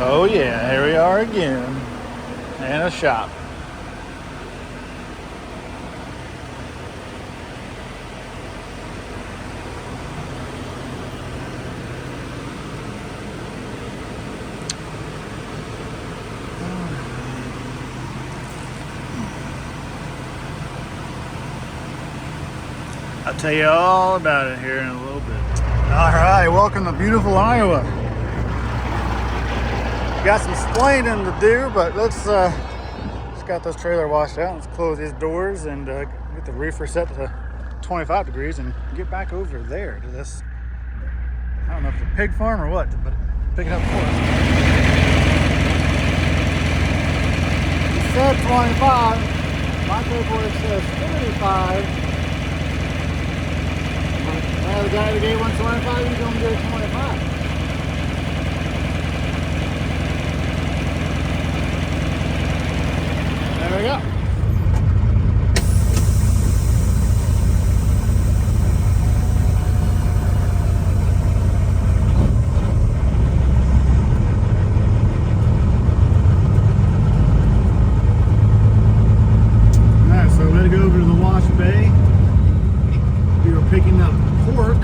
Oh yeah, here we are again. And a shop. I'll tell you all about it here in a little bit. All right, welcome to beautiful Iowa. Got some splaining to do, but let's just got this trailer washed out. Let's close these doors and get the reefer set to 25 degrees and get back over there to this. I don't know if it's a pig farm or what, but pick it up for us. It said 25. My paperwork says 35. Well, the guy that gave 125, he's gonna get 25. There we go. Alright, so we had to go over to the wash bay. We were picking up pork.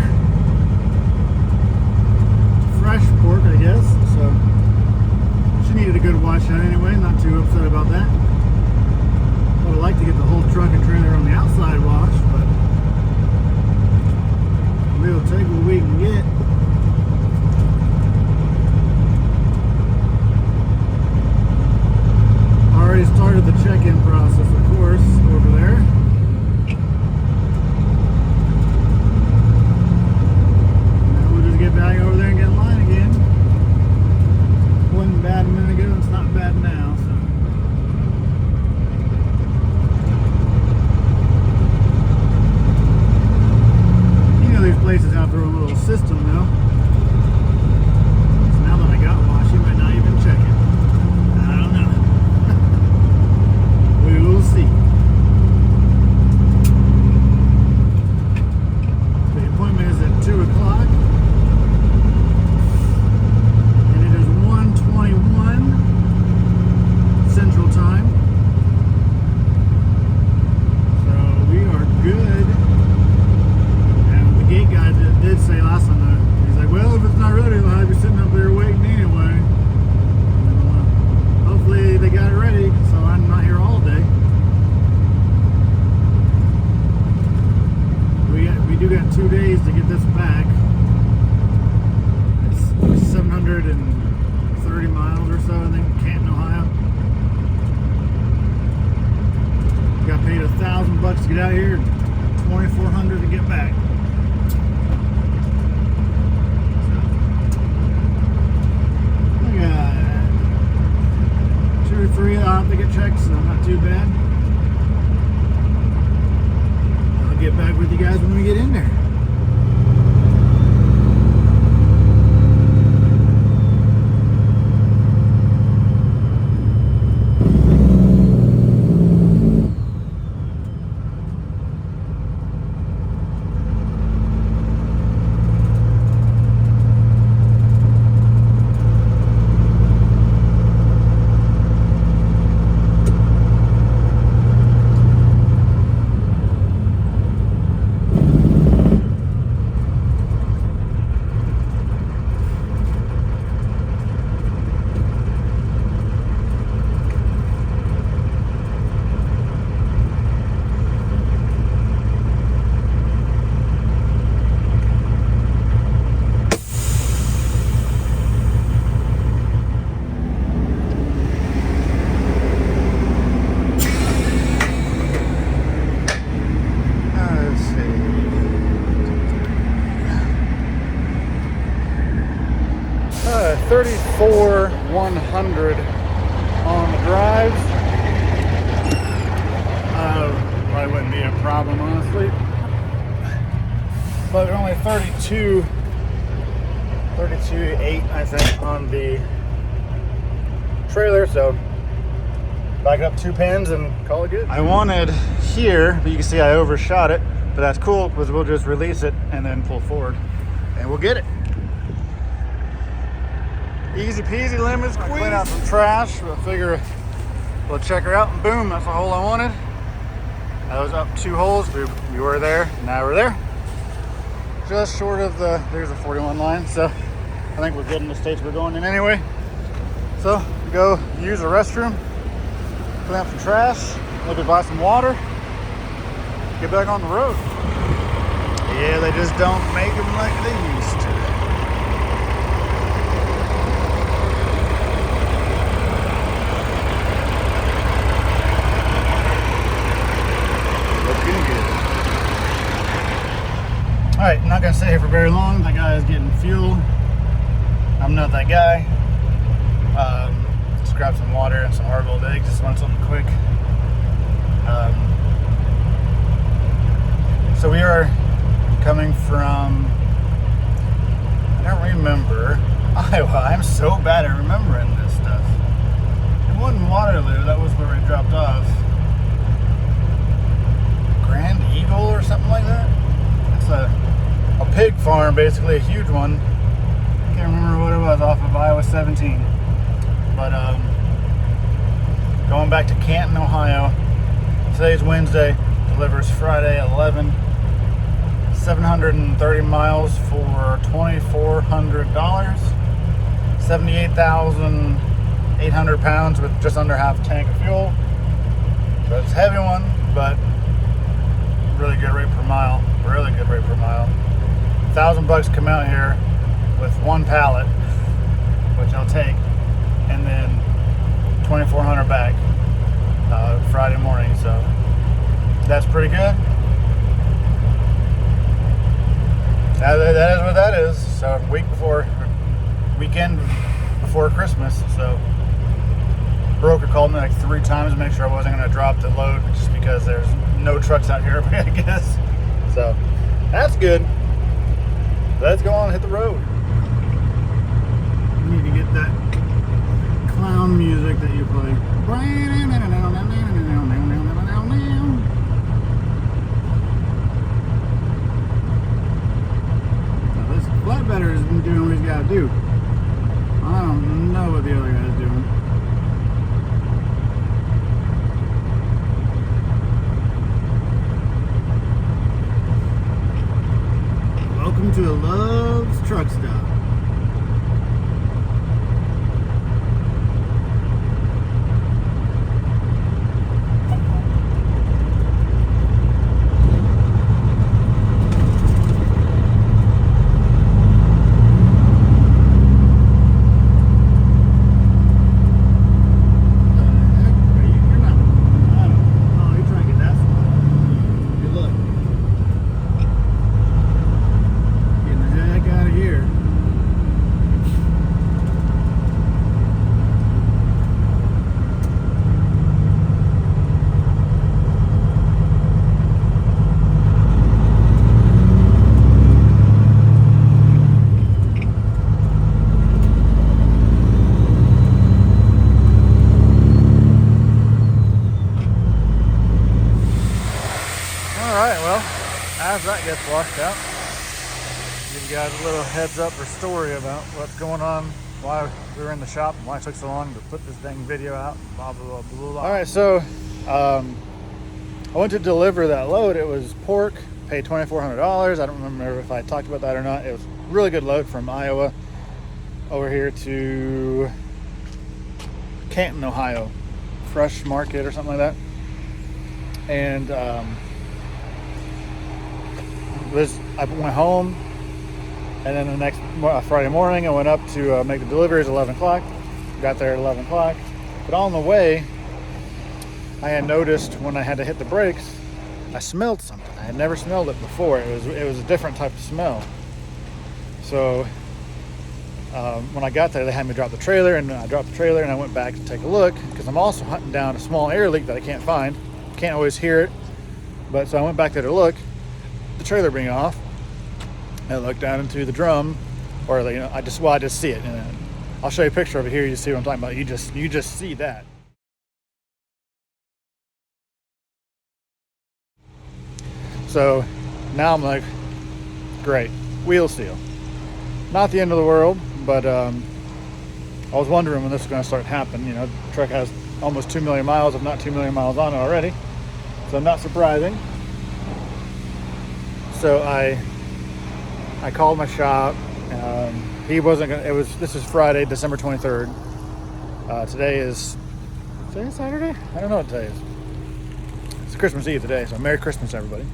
Fresh pork, I guess. So she needed a good wash out anyway, not too upset about that. I would like to get the whole truck and trailer on the outside washed, but we'll take what we can get. Already started the check-in process, of course, over there. Now we'll just get back over there and get in line again. It wasn't bad a minute ago, it's not bad now, so. These places have their own little system now. So now that I got washed, you might not even check it. I don't know. We will see. The appointment is at 2 o'clock. And it is 1:21 Central Time. So we are good. Gate guy did say last time that he's like, well, if it's not ready, they'll have you sitting up there waiting anyway. Hopefully they got it ready, so I'm not here all day. We do got 2 days to get this back. It's 730 miles or so, I think, Canton, Ohio. Got paid $1,000 to get out here, $2,400 to get back. Free, I'll have to get checked, so not too bad. I'll get back with you guys when we get in there. $34,100 on the drive. Probably wouldn't be a problem, honestly. But only 32.8, I think, on the trailer. So back up 2 pins and call it good. I wanted here, but you can see I overshot it. But that's cool because we'll just release it and then pull forward, and we'll get it. Easy peasy lemon squeeze. Clean out some trash. I figure we'll check her out, and boom, that's the hole I wanted. I was up 2 holes. We were there. Now we're there. Just short of there's a 41 line. So I think we're good in the states we're going in anyway. So we go use the restroom, clean up some trash, maybe buy some water, get back on the road. Yeah, they just don't make them like they used to. All right, I'm not gonna stay here for very long. That guy is getting fuel. I'm not that guy. Just grab some water and some hard-boiled eggs. Just want something quick. So we are coming from, I don't remember, Iowa. I'm so bad at remembering this stuff. It wasn't Waterloo. That was where we dropped off. Grand Eagle or something like that. It's a pig farm, basically, a huge one. Can't remember what it was, off of Iowa 17. But going back to Canton, Ohio. Today's Wednesday, delivers Friday at 11. 730 miles for $2,400. 78,800 pounds with just under half a tank of fuel. So it's a heavy one, but really good rate per mile. Really good rate per mile. $1,000 come out here with 1 pallet, which I'll take, and then 2,400 back Friday morning. So that's pretty good. That is what that is. So weekend before Christmas. So broker called me like 3 times to make sure I wasn't going to drop the load, just because there's no trucks out here, I guess. So that's good. Let's go on and hit the road. You need to get that clown music that you play. Now this flatbedder has been doing what he's got to do. I don't know what the other guy's doing. Welcome to a Love's Truck Stop. As that gets washed out, give you guys a little heads up or story about what's going on, why we were in the shop, and why it took so long to put this dang video out, blah, blah, blah, blah. All right, so I went to deliver that load. It was pork, paid $2,400. I don't remember if I talked about that or not. It was a really good load from Iowa over here to Canton, Ohio, Fresh Market or something like that. And I went home, and then the next Friday morning I went up to make the deliveries at 11 o'clock. Got there at 11 o'clock. But on the way, I had noticed when I had to hit the brakes, I smelled something. I had never smelled it before. It was a different type of smell. So when I got there, they had me drop the trailer, and I dropped the trailer and I went back to take a look, because I'm also hunting down a small air leak that I can't find. Can't always hear it. But so I went back there to look, the trailer being off, and I looked down into the drum, or I just see it, and I'll show you a picture of it here. You see what I'm talking about. You just see that. So now I'm like, great, wheel seal. Not the end of the world, but I was wondering when this was going to start happening. You know, the truck has almost 2 million miles, if not 2 million miles on it already. So not surprising. So I called my shop. He wasn't gonna, this is Friday, December 23rd. Today is Saturday? I don't know what today is. It's Christmas Eve today, so Merry Christmas, everybody.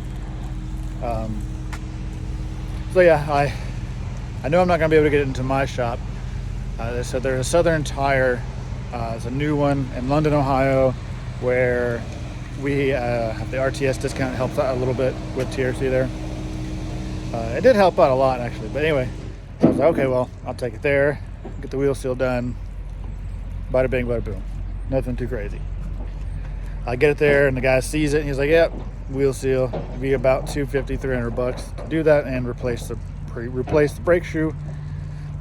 So yeah, I know I'm not gonna be able to get it into my shop. They said there's a Southern Tire, it's a new one in London, Ohio, where we have the RTS discount. It helps out a little bit with TRC there. It did help out a lot, actually. But anyway, I was like, okay, well, I'll take it there, get the wheel seal done, bada bing, bada boom. Nothing too crazy. I get it there, and the guy sees it, and he's like, yep, wheel seal. It'd be about $250, $300 to do that and replace the brake shoe.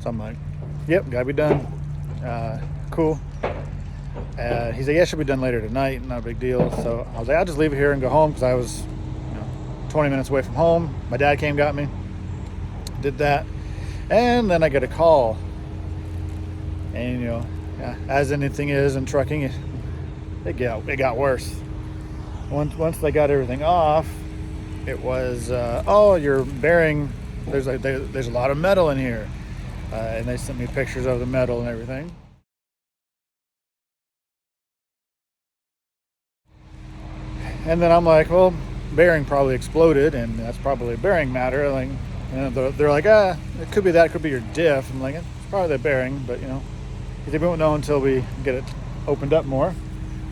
So I'm like, yep, gotta be done. Cool. He said, yeah, it should be done later tonight, not a big deal. So I was like, I'll just leave it here and go home, because I was 20 minutes away from home. My dad came, got me, did that, and then I get a call. And as anything is in trucking, it got worse. Once they got everything off, it was your bearing, there's a lot of metal in here, and they sent me pictures of the metal and everything. And then I'm like, well, bearing probably exploded, and that's probably bearing matter. Like, they're like, it could be that, it could be your diff. I'm like, it's probably the bearing, but they won't know until we get it opened up more.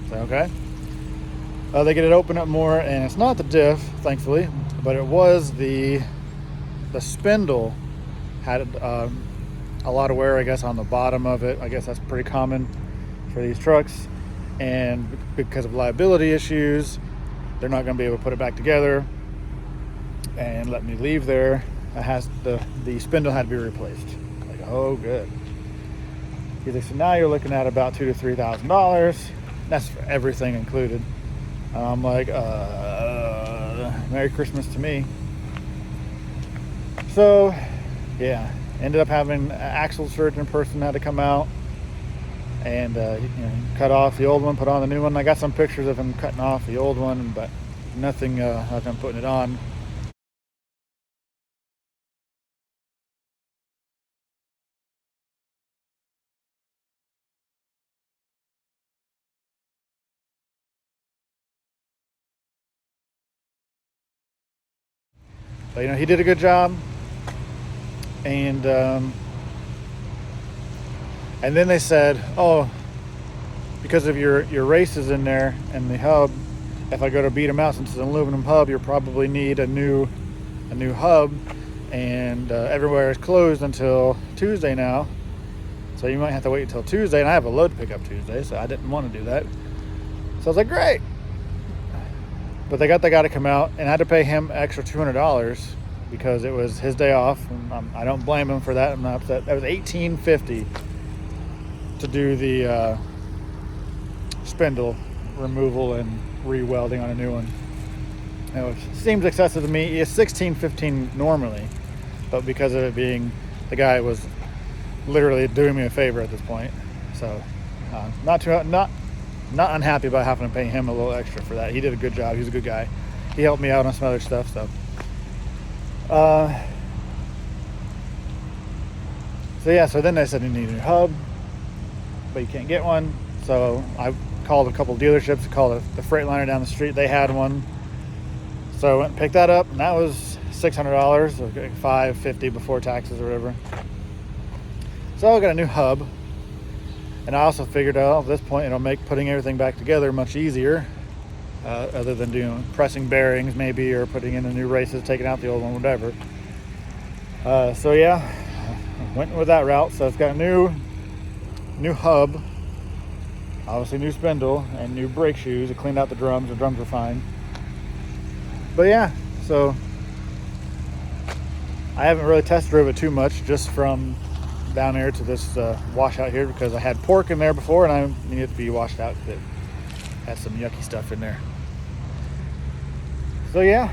So okay, they get it opened up more, and it's not the diff, thankfully, but it was the spindle had a lot of wear, I guess, on the bottom of it. I guess that's pretty common for these trucks, and because of liability issues, they're not going to be able to put it back together and let me leave there. The spindle had to be replaced. Like, oh, good. He's like, so now you're looking at about $2,000 to $3,000. That's for everything included. I'm like, Merry Christmas to me. So, yeah, ended up having an axle surgeon person had to come out and cut off the old one, put on the new one. I got some pictures of him cutting off the old one, but nothing of him putting it on. But he did a good job, and then they said, oh, because of your races in there and the hub, if I go to beat them out, since it's an aluminum hub, you'll probably need a new hub, and everywhere is closed until Tuesday now, so you might have to wait until Tuesday, and I have a load to pick up Tuesday, so I didn't want to do that. So I was like, great. But they got the guy to come out, and I had to pay him extra $200 because it was his day off, and I don't blame him for that. I'm not upset. That was $1,850 to do the spindle removal and re-welding on a new one. It seems excessive to me. It's $1,615 normally, but because of it being, the guy was literally doing me a favor at this point. So not unhappy about having to pay him a little extra for that. He did a good job. He was a good guy. He helped me out on some other stuff. So so then they said you need a new hub, but you can't get one. So I called a couple of dealerships. I called the Freightliner down the street. They had one. So I went and picked that up, and that was $600, so $550 before taxes or whatever. So I got a new hub, and I also figured out at this point it'll make putting everything back together much easier, other than doing pressing bearings maybe, or putting in the new races, taking out the old one, whatever. So yeah, went with that route. So it's got a new hub, obviously new spindle, and new brake shoes. I cleaned out the drums. The drums were fine. But yeah, so I haven't really test drove it too much, just from down there to this washout here, because I had pork in there before and I needed to be washed out because it has some yucky stuff in there. So yeah,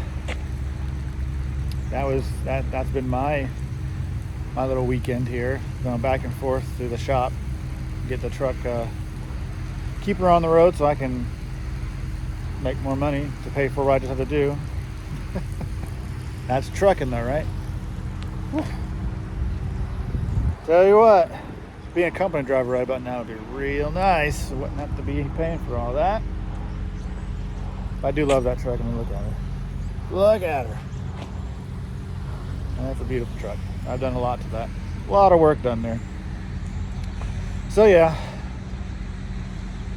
that's been my little weekend here, going back and forth through the shop. get the truck, keep her on the road so I can make more money to pay for what I just have to do. That's trucking though, right? Whew. Tell you what, being a company driver right about now would be real nice. I wouldn't have to be paying for all that. But I do love that truck. I mean, look at her. Look at her. That's a beautiful truck. I've done a lot to that. A lot of work done there. So yeah.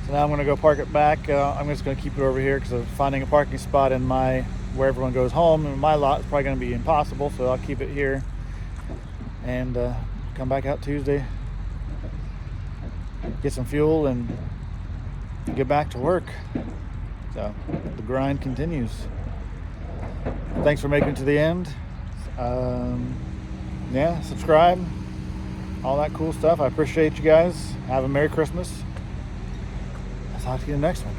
So now I'm gonna go park it back. I'm just gonna keep it over here because finding a parking spot in where everyone goes home in my lot is probably gonna be impossible. So I'll keep it here and come back out Tuesday, get some fuel, and get back to work. So the grind continues. Thanks for making it to the end. Yeah, subscribe, all that cool stuff. I appreciate you guys. Have a Merry Christmas. I'll talk to you in the next one.